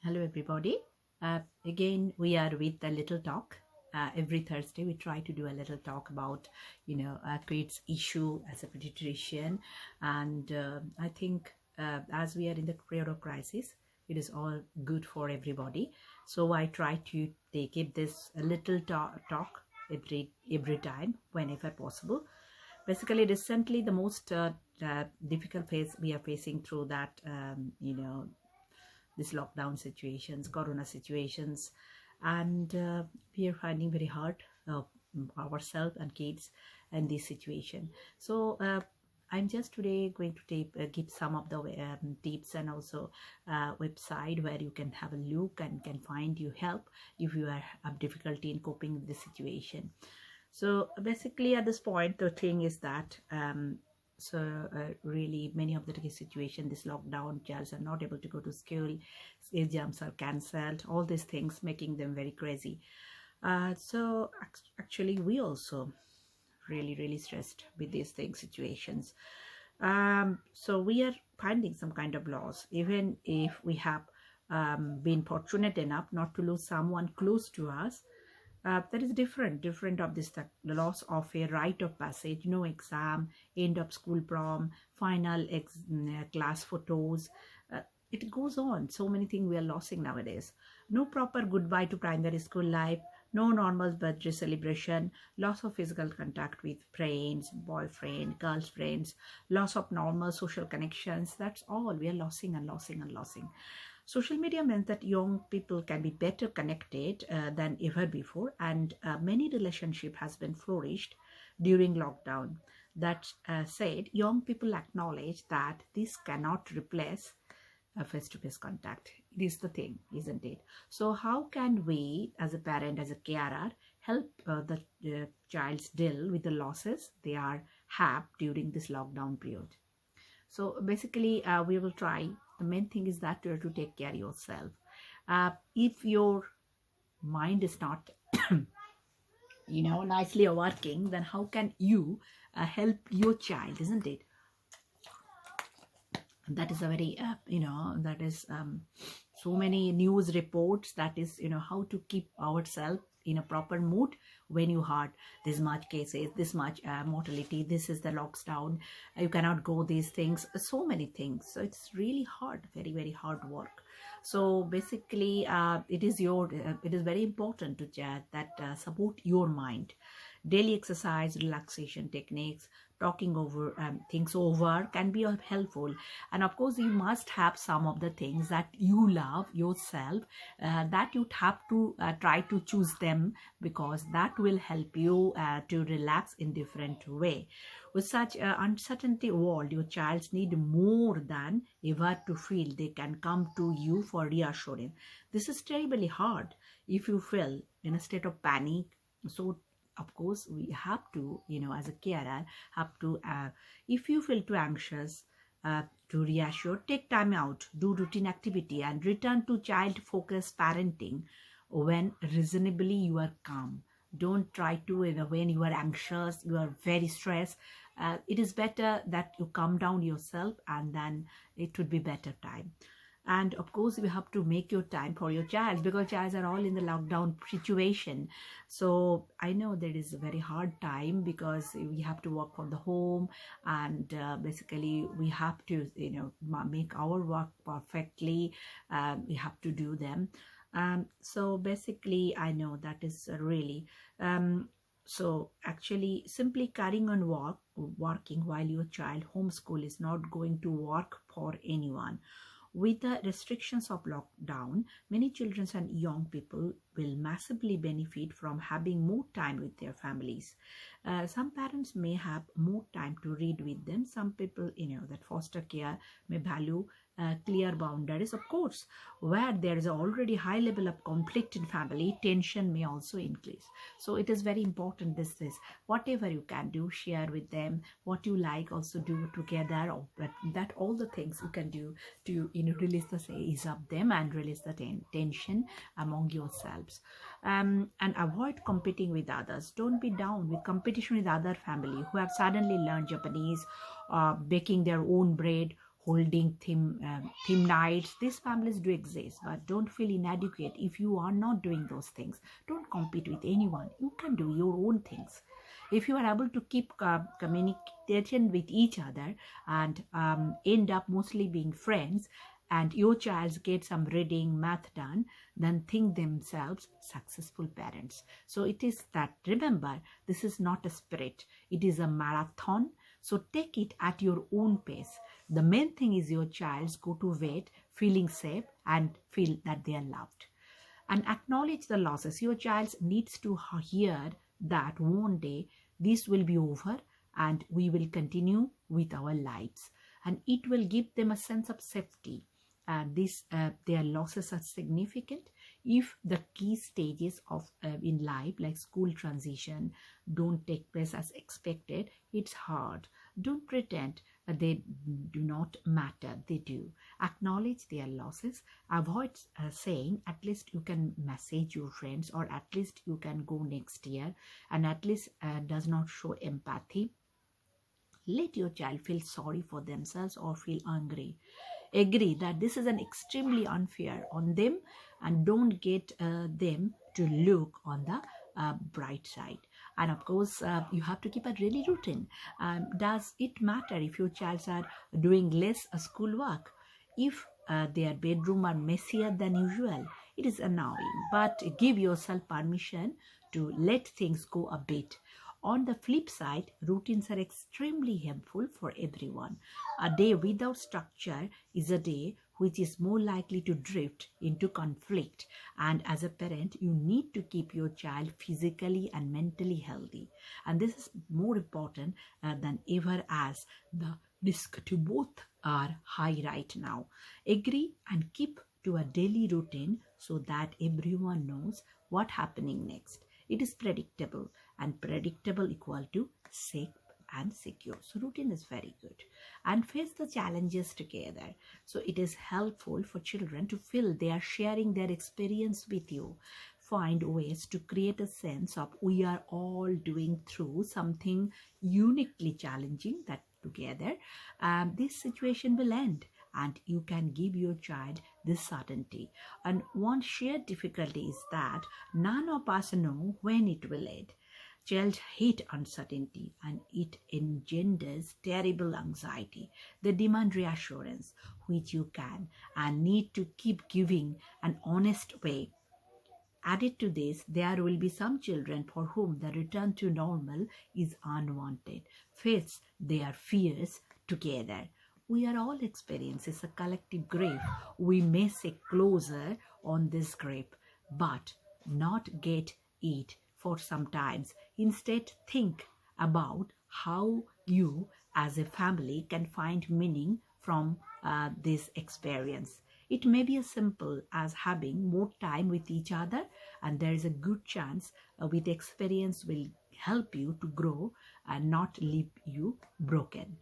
Hello everybody. Again we are with a little talk. Every Thursday we try to do a little talk about kids issue as a pediatrician, and I think as we are in the period of crisis, it is all good for everybody. So I try to give this a little talk every time whenever possible. Basically, recently the most difficult phase we are facing through that these lockdown situations, corona situations, and we are finding very hard ourselves and kids in this situation. So I'm just today going to give some of the tips and also website where you can have a look and can find you help if you have difficulty in coping with the situation. So basically at this point the thing is that really many of the situation, this lockdown, childs are not able to go to school, exams are cancelled, all these things making them very crazy. So actually we also really stressed with these things situations. So we are finding some kind of loss, even if we have been fortunate enough not to lose someone close to us. That is different of this, the loss of a rite of passage, no exam, end of school prom, final class photos. It goes on, so many things we are losing nowadays. No proper goodbye to primary school life, no normal birthday celebration, loss of physical contact with friends, boyfriend, girlfriends, loss of normal social connections. That's all we are losing and losing. Social media means that young people can be better connected than ever before, and many relationship has been flourished during lockdown. That said, young people acknowledge that this cannot replace face-to-face contact. It is the thing, isn't it? So how can we as a parent, as a carer, help the child deal with the losses they are have during this lockdown period? So basically we will try. The main thing is that you have to take care of yourself. If your mind is not nicely working, then how can you help your child, isn't it? That is a very that is so many news reports, that is how to keep ourselves in a proper mood when you heard this much cases, this much mortality, this is the lockdown, you cannot go, these things, so many things. So it's really hard, very hard work. So basically it is very important to support your mind. Daily exercise, relaxation techniques, talking over things over can be helpful. And of course you must have some of the things that you love yourself, that you have to try to choose them, because that will help you to relax in different way. With such uncertainty world, your child need more than ever to feel they can come to you for reassurance. This is terribly hard if you feel in a state of panic. So of course we have to, as a carer, have to if you feel too anxious to reassure, take time out, do routine activity, and return to child focused parenting when reasonably you are calm. Don't try to, when you are anxious, you are very stressed, it is better that you calm down yourself, and then it would be better time. And of course you have to make your time for your child, because childs are all in the lockdown situation. So I know that is a very hard time, because we have to work from the home, and basically we have to make our work perfectly. We have to do them. So basically I know that is really so actually simply carrying on working while your child homeschool is not going to work for anyone. With the restrictions of lockdown, many children and young people will massively benefit from having more time with their families. Some parents may have more time to read with them. Some people, that foster care may value clear boundaries. Of course, where there is already high level of conflict in family, tension may also increase. So it is very important, this whatever you can do, share with them. What you like, also do together. But that all the things you can do to release the ease of them and release the tension among yourselves. And avoid competing with others. Don't be down with competition with other family who have suddenly learned Japanese, baking their own bread, holding theme nights. These families do exist, but don't feel inadequate if you are not doing those things. Don't compete with anyone. You can do your own things. If you are able to keep communication with each other and end up mostly being friends, and your child gets some reading, math done, then think themselves successful parents. So it is that, remember, this is not a sprint, it is a marathon. So take it at your own pace. The main thing is your child go to bed feeling safe and feel that they are loved. And acknowledge the losses. Your child needs to hear that one day this will be over and we will continue with our lives. And it will give them a sense of safety. Their losses are significant if the key stages of in life, like school transition, don't take place as expected. It's hard. Don't pretend they do not matter. They do. Acknowledge their losses. Avoid saying at least you can message your friends, or at least you can go next year, and at least does not show empathy. Let your child feel sorry for themselves or feel angry. Agree that this is an extremely unfair on them, and don't get them to look on the bright side. And of course, you have to keep a daily routine. Does it matter if your child are doing less schoolwork? If their bedroom are messier than usual, it is annoying, but give yourself permission to let things go a bit. On the flip side, routines are extremely helpful for everyone. A day without structure is a day which is more likely to drift into conflict. And as a parent, you need to keep your child physically and mentally healthy. And this is more important than ever, as the risk to both are high right now. Agree and keep to a daily routine so that everyone knows what's happening next. It is predictable, and predictable equal to safe and secure. So routine is very good. And face the challenges together. So it is helpful for children to feel they are sharing their experience with you. Find ways to create a sense of we are all doing through something uniquely challenging, that together this situation will end, and you can give your child this certainty. And one shared difficulty is that none of us know when it will end. Children hate uncertainty, and it engenders terrible anxiety. They demand reassurance, which you can and need to keep giving an honest way. Added to this, there will be some children for whom the return to normal is unwanted. Face their fears together. We are all experiencing a collective grief. We may say closer on this grief, but not get it for some times. Instead, think about how you as a family can find meaning from this experience. It may be as simple as having more time with each other, and there is a good chance with experience will help you to grow and not leave you broken.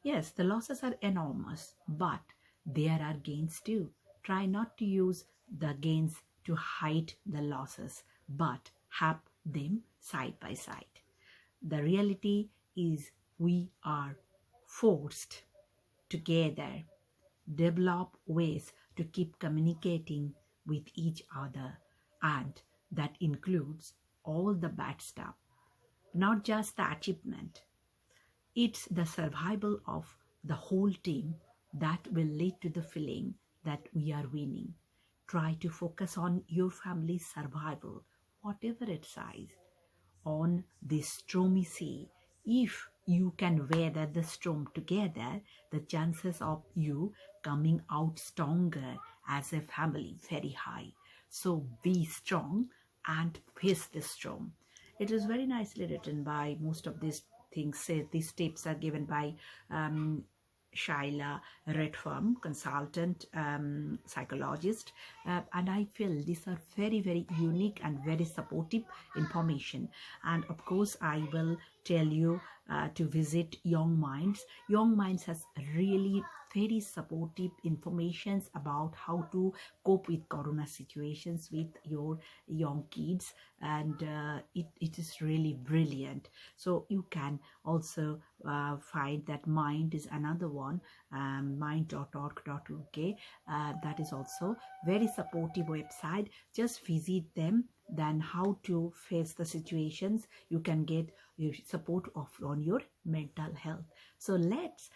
Yes, the losses are enormous, but there are gains too. Try not to use the gains to hide the losses, but have them side by side. The reality is we are forced together develop ways to keep communicating with each other, and that includes all the bad stuff, not just the achievement. It's the survival of the whole team that will lead to the feeling that we are winning. Try to focus on your family's survival, whatever its size, on this stormy sea. If you can weather the storm together, the chances of you coming out stronger as a family very high. So be strong and face the storm. It is very nicely written by most of these things. These tips are given by Shaila Redfern, consultant psychologist, and I feel these are very, very unique and very supportive information. And of course, I will tell you to visit Young Minds. Young Minds has really very supportive informations about how to cope with corona situations with your young kids, and it is really brilliant. So you can also find that Mind is another one, mind.org.uk. That is also very supportive website. Just visit them. Then how to face the situations, you can get your support on your mental health. So let's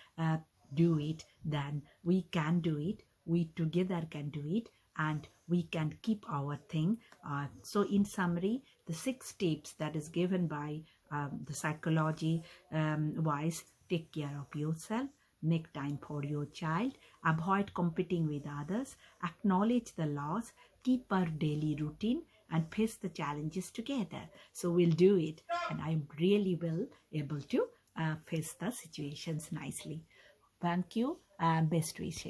do it. Then we can do it. We together can do it, and we can keep our thing. So in summary, the 6 tips that is given by the psychology wise: take care of yourself, make time for your child, avoid competing with others, acknowledge the loss, keep our daily routine, and face the challenges together. So we'll do it, and I really will able to face the situations nicely. Thank you, and best wishes.